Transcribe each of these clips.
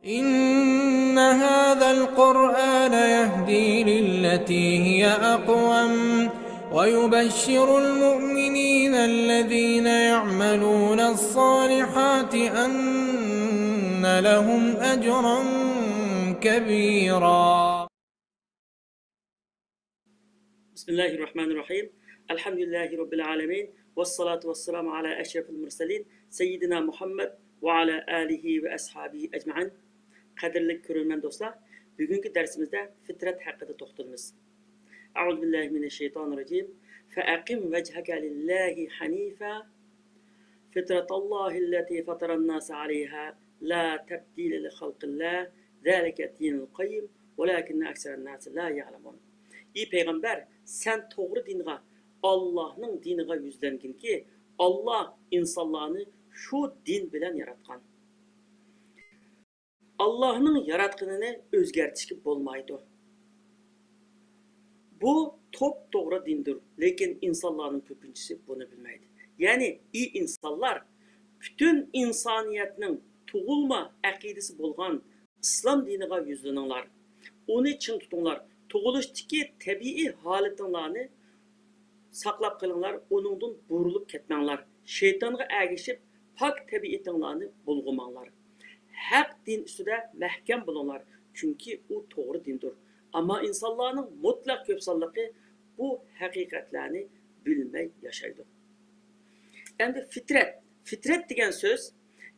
إن هذا القرآن يهدي للتي هي أقوم ويبشر المؤمنين الذين يعملون الصالحات أن لهم أجرا كبيرا. بسم الله الرحمن الرحيم. الحمد لله رب العالمين والصلاة والسلام على أشرف المرسلين سيدنا محمد وعلى آله وأصحابه أجمعين. Qadirli ko'rman do'stlar, bugungi darsimizda fitrat haqida to'xtalamiz. A'udhu billahi minashshaytonirrojim. Fa'aqim wajhaka lillahi hanifa fitratallohi allati fataran-nas 'alayha la tabdila li khalqillah zalika dinul qayyim walakinna aksaran-nas la ya'lamun. Ey payg'ambar, sen to'g'ri dinga, Allohning diniga yuzlanginki, Alloh insonlarni shu din bilan yaratgan. Allah'ın yaratqınını özgertişki bolmaydı. Bu top doğru dindir. Lekin insanların köpüncüsü bunu bilmeydi. Yani iyi insanlar bütün insaniyetinin tuğulma akidesi bolgan İslam dinine yüzlenirler. Onu için tutunlar. Tuğuluştaki tabii halatinlarını saklap kılınlar. Onundan burulup ketmenler. Şeytanğa ergişip pak tabiitinlarını bulgumanlar. Haq din üstüde məhkəm bulunlar. Çünkü o doğru dindir. Ama insanların mutlak köpsallığı bu hakikatlerini bilmey yaşaydı. Yani fitret degen söz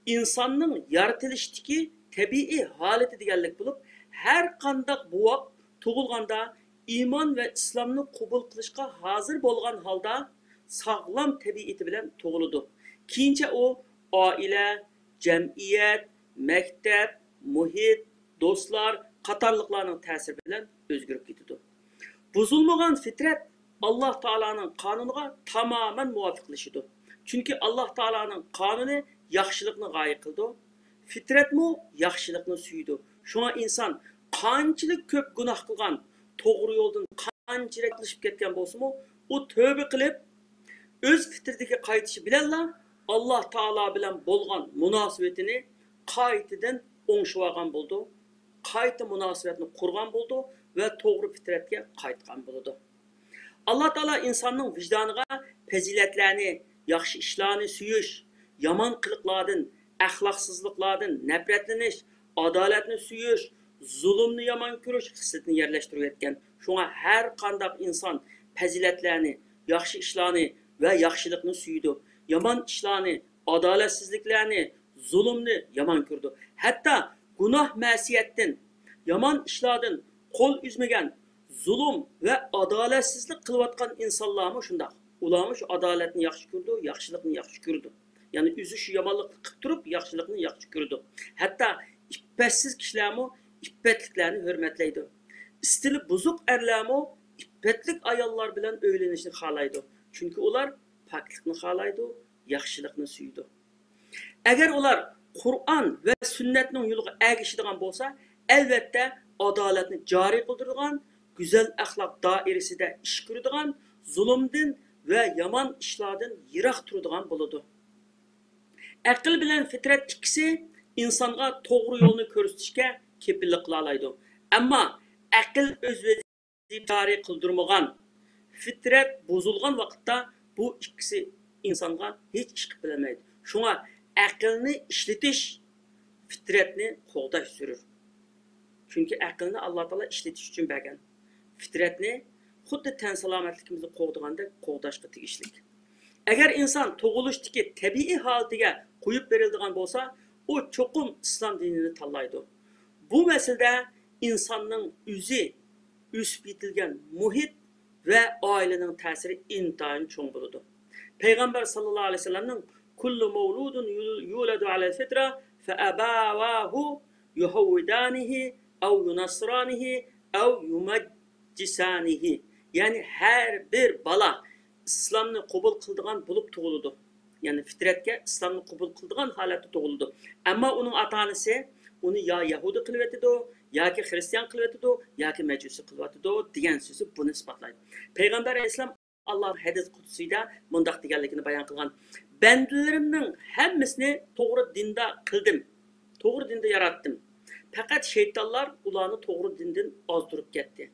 insanın yaratılıştaki tabii haleti deganlik bulup her qandaq buaq tug'ilganda iman ve İslam'ını qabul qilishga hazır bolgan halda sağlam tabiati bilan tug'iladi. Keyincha o aile, cemiyet, mektep, muhit, dostlar, qatarlıqlarının təsiri bilan özgürüp ketidi. Buzulmagan fitret Allah Taala'nın kanununa tamamen muvafiqlaşıdı. Çünkü Allah Taala'nın kanunu yaxşılıqni g'oya qildi. Fitretmi yaxşılıqni suydi. Şuna insan qanchalik ko'p gunoh qilgan, to'g'ri yo'ldan qanchalik qilishib ketgan bo'lsa-mu, u tövbe qilib o'z fitratiga qaytishi bilanla Allah Taala bilan bo'lgan munosabatini qaytadan o'ngshib bo'ldi. Qayta munosabatni qurgan bo'ldi va to'g'ri fitratga qaytgan bo'ldi. Alloh taolo insonning vijdoniga fazilatlarni, yaxshi ishlarni suyish, yomon qiliqlardan, axloqsizliklardan nafratlanish, adolatni suyish, zulmni yomon ko'rish hislatini yerlashtirib etgan. Shunga har qanday inson fazilatlarni, yaxshi ishlarni va yaxshilikni suydi. Yomon ishlarni, adolatsizliklarni, zulmni yaman ko'rdi. Hatta gunoh ma'siyatdan, yomon ishlardan qo'l uzmagan, zulm va adolatsizlik qilayotgan insonlarmi shunday. Ularmi shu adolatni yaxshi ko'rdi, yaxshilikni yaxshi ko'rdi. Ya'ni o'zi shu yomonlikni qilib turib, yaxshilikni yaxshi ko'rdi. Hatta iffatsiz kishilarmi iffatliklarni hurmatlaydi. Istili buzuq erlarmi iffatlik ayollar bilan o'ylanishni xohlaydi. Chunki ular poklikni xohlaydi, yaxshilikni suydi. Eğer ular Kur'an ve sünnetinin yoluga ergişidigan bolsa, elbette adaletini cari kıldırılan, güzel ahlak dairesinde iş kürüdügan, zulümden ve yaman işlerden yırak turduğan buludu. Akıl bilen fitret ikisi insanga doğru yolunu körüstüşke kepillik kılalaydı. Ama akıl öz vazifesini cari kıldırmagan, fitret bozulgan vakitte bu ikisi insanga hiç iş bilemeydi. Şuna aqlni ishlatish fitratni qo'g'dash sürür. Çünkü aqlni Alloh taolo ishlatish uchun bergan. Fitratni xuddi tan salomatligimizni qo'g'daganda qo'g'dashga tegishli. Agar inson tug'ilishdagi tabiiy holatiga qo'yib beriladigan bo'lsa, u cho'qim islom dinini tanlaydi. Bu masalada insonning o'zi o'sib yetilgan muhit ve ailenin ta'siri intayin cho'ng bo'ladi. Payg'ambar sallallohu alayhi vasallamning kullu mevludun yuladu ala fitra fe abawahu yuhawidanihi ev yunasranihi ev yumaccisanihi. Yani her bir bala İslam'ını kabul kıldıgan bulup tuğuludu. Yani fitretke İslam'ını kabul kıldıgan halette tuğuludu. Ama onun atanesi onu ya Yahudi kılvetido, ya ki Hristiyan kılvetido, ya ki Mecusi kılvetido diyen sözü bunu ispatlaydı. Peygamber Aleyhisselam Allah hadis kutsuyda mundaq deganligini bayon qilgan. Bandalarimning hammasini to'g'ri dinda qildim. To'g'ri dinda yaratdim. Faqat şeytanlar ularni to'g'ri dindan ozdirib ketdi.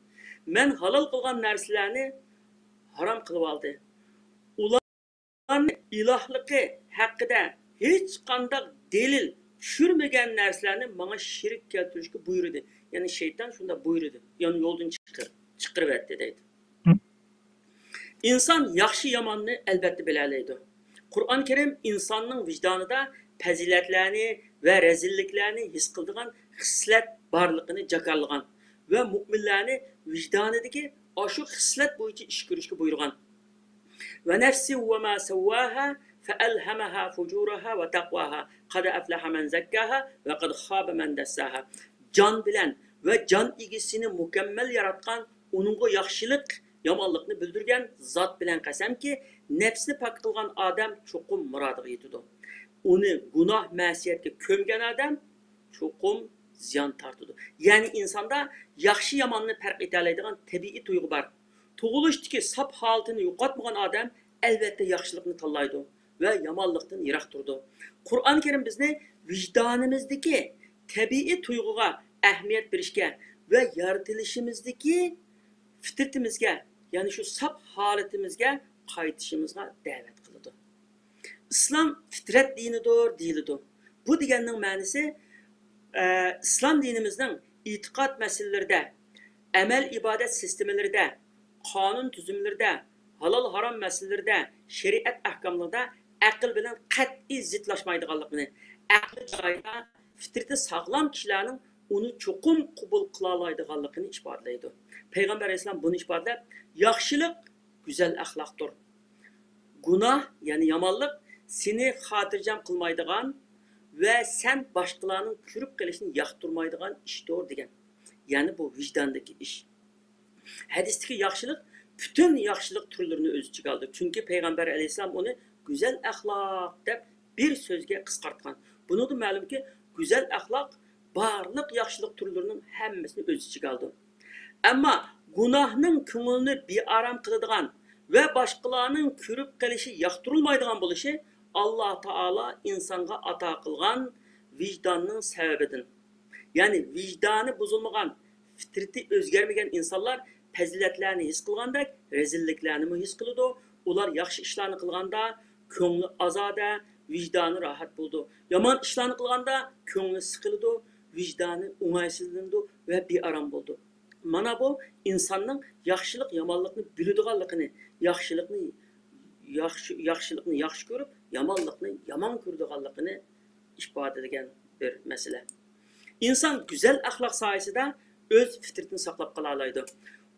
Men halol qilgan narsalarni harom qilib oldi. Ularni ilohligi haqida hech qanday delil tushirmagan narsalarni menga shirik keltirishga buyurdi. Ya'ni shayton shunda buyurdi. Ya'ni yo'ldan chiqiribdi deydi. İnsan yaxshi yomonni albatta bilalaydi. Qur'on Karim insonning vijdonida fazilatlarni va razilliklarni his qiladigan xislat borligini jakarlagan va mu'minlarni vijdonidagi shu xislat bo'yicha ish ko'rishga buyurgan. Va nafsi va ma sawwaha فألهمها فجورها وتقواها قد أفلح من زكاها وقد خاب من دساها. Can bilen ve can igisini mükemmel yaratkan, onunğa yaxşılık, yamanlıkını bildirgen zat bilen qasam ki, nefsini pak kılgan adam çokum muradıga yetidi. Onu günah masiyetke kömgen adam çokum ziyan tartıdı. Yani insanda yaxşı yamanını fark edelaydigan tabiiy tuygu var. Tug'ulishdagi sap holatini yo'qotmagan odam albatta yaxshilikni tanlaydi va yomonlikdan yiroq turdi. Qur'on Karim bizni vijdonimizdagi tabiiy tuyg'uga ahamiyat berishga va yaratilishimizdagi fitritimizga, ya'ni shu sap holatimizga qaytishimizga da'vat qiladi. İslam fitrat dinidir deyiladi. Bu deganning ma'nosi islom dinimizning e'tiqod masalalarida, amal ibodat sistemalarida, qonun tuzumlarida, halol harom masalalarida, shariat ahkomlarida aql bilan qat'iy zidlashmaydiganligini, aqli joyida fitrati sog'lom kishilarning uni cho'qim qabul qila oladiganligini ifodalaydi. Payg'ambar alayhisalom buni ifodalab, yaxshilik go'zal axloqdir. Gunoh, ya'ni yomonlik seni xotirjam qilmaydigan ve sen başkalarının kürüp gelişini yaktırmaydıgan iştir degan. Yani bu vicdandaki iş. Hadisteki yaxşılık bütün yaxşılık türlerini öz içine aldı. Çünkü Peygamber Aleyhisselam onu güzel ahlak deb bir sözge kıskartkan. Bunu da malum ki güzel ahlak barlık yaxşılık türlerinin hemmesini öz içine aldı. Ama günahının könülünü bir aram kılıdığan ve başkalarının kürüp gelişi yaktırılmaydıgan buluşu Allah Taala insanga ata qilgan vicdanning sababidir. Yani vicdanı bozulmagan, fitrati o'zgarmagan insonlar fazilatlarni his qilganda, rezilliklarni his qiladi. Ular yaxshi ishlarni qilganda ko'ngli ozoda, vijdoni rohat bo'ldi. Yomon ishlarni qilganda ko'ngli siqildi, vijdoni o'ng'aysizlandi va bearam bo'ldi. Mana bu insonning yaxshilik, yomonlikni biladiganligini, yaxshilikni yaxshi ko'rib, yomonlikni yomon ko'radiganligini ifoda etgan bir masala. İnsan güzel ahlak sayesinde öz fitretini saqlab qala oladi.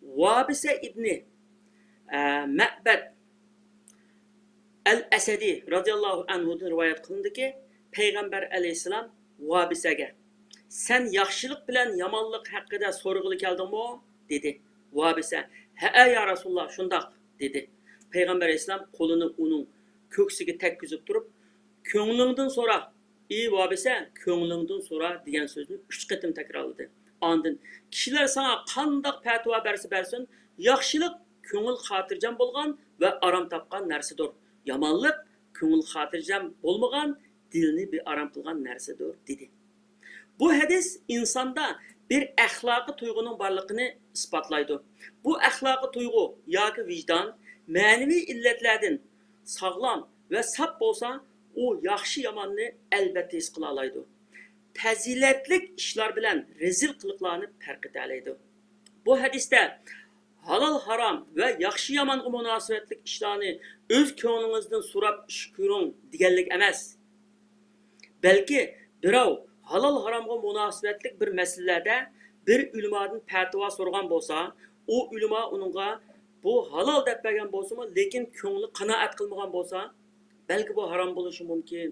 Vabisa ibn Ma'bad al-Asadi radhiyallohu anhudan rivoyat qilindiki, Payg'ambar alayhisalom Vabisaga "Sen yaxshilik bilan yomonlik haqida so'rg'ili keldingmi?" dedi. Vabisa "Ha ya Rasululloh, shundoq" dedi. Payg'ambar alayhisalom qo'lini uning ko'ksiga tekkizib turib, "Ko'nglingdan so'ra, ey Vabisa, ko'nglingdan so'ra" degan so'zni 3 qatim takrorladi. Ondan kishilar sana qandoq fatvo bersin, yaxshilik ko'ngil xotirjam bo'lgan va aram topgan narsadir. Yomonlik ko'ngil xotirjam bo'lmagan, dilni bearam qilgan narsadir dedi. Bu hadis insonda bir axloqiy tuyg'uning borligini isbotlaydi. Bu axloqiy tuyg'u yoki vijdon ma'naviy illatlardan sog'lom va sap bo'lsa, u yaxshi yomonni albatta his qila oladi. Fazilatlik ishlar bilan rezil qiliqlarni farq eta oladi. Bu hadisda halol harom va yaxshi yomonga munosabatlik ishlarni o'z ko'nglingizdan so'rab ish ko'ring deganlik emas. Balki birov halol haromga munosabatlik bir masalalarda bir ulamodan fatvo so'ragan bo'lsa, u ulamo uningga bu halol deb bergan bo'lsa-mu, lekin ko'ngli qanoat qilmagan bo'lsa, belki bu harom bo'lishi mumkin,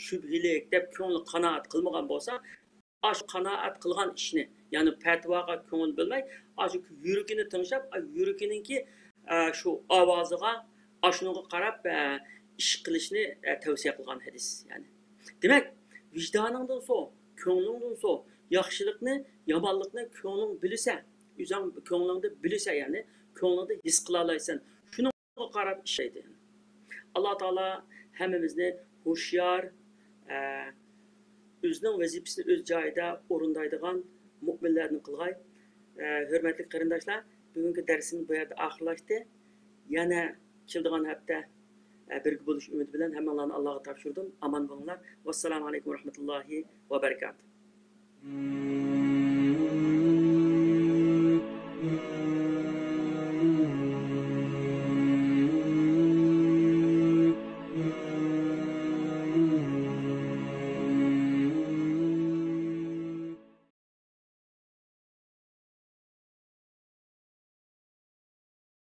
shubhilik deb ko'ngli qanoat qilmagan bo'lsa, ash qanoat qilgan ishni, ya'ni fatvoga ko'ngil bilmay, ash yuragini tinglab, yuragininki shu ovoziga, ashunga qarab ish qilishni tavsiya qilgan hadis, ya'ni. Demak, vijdoningdan so, ko'nglingdan so, yaxshilikni, yomonlikni ko'ngling bilsa, o'zing ko'nglingda bilsa, ya'ni ko'nglingda his qila olasan. Shunga qarab ishlaydi. Alloh taolo hammamizni hushyor, o'z o'zining vazifasini o'z joyida o'rindaydigan mo'minlarni qilg'ay. Hurmatli qarindoshlar, bugungi darsimiz bu yerda oxirlashdi. Yana keladigan hafta birga bo'lish umidi bilan hammalarni Allohga topshirdim. Aman bo'linglar. Vassalomu alaykum va rahmatullohi va barakatuh.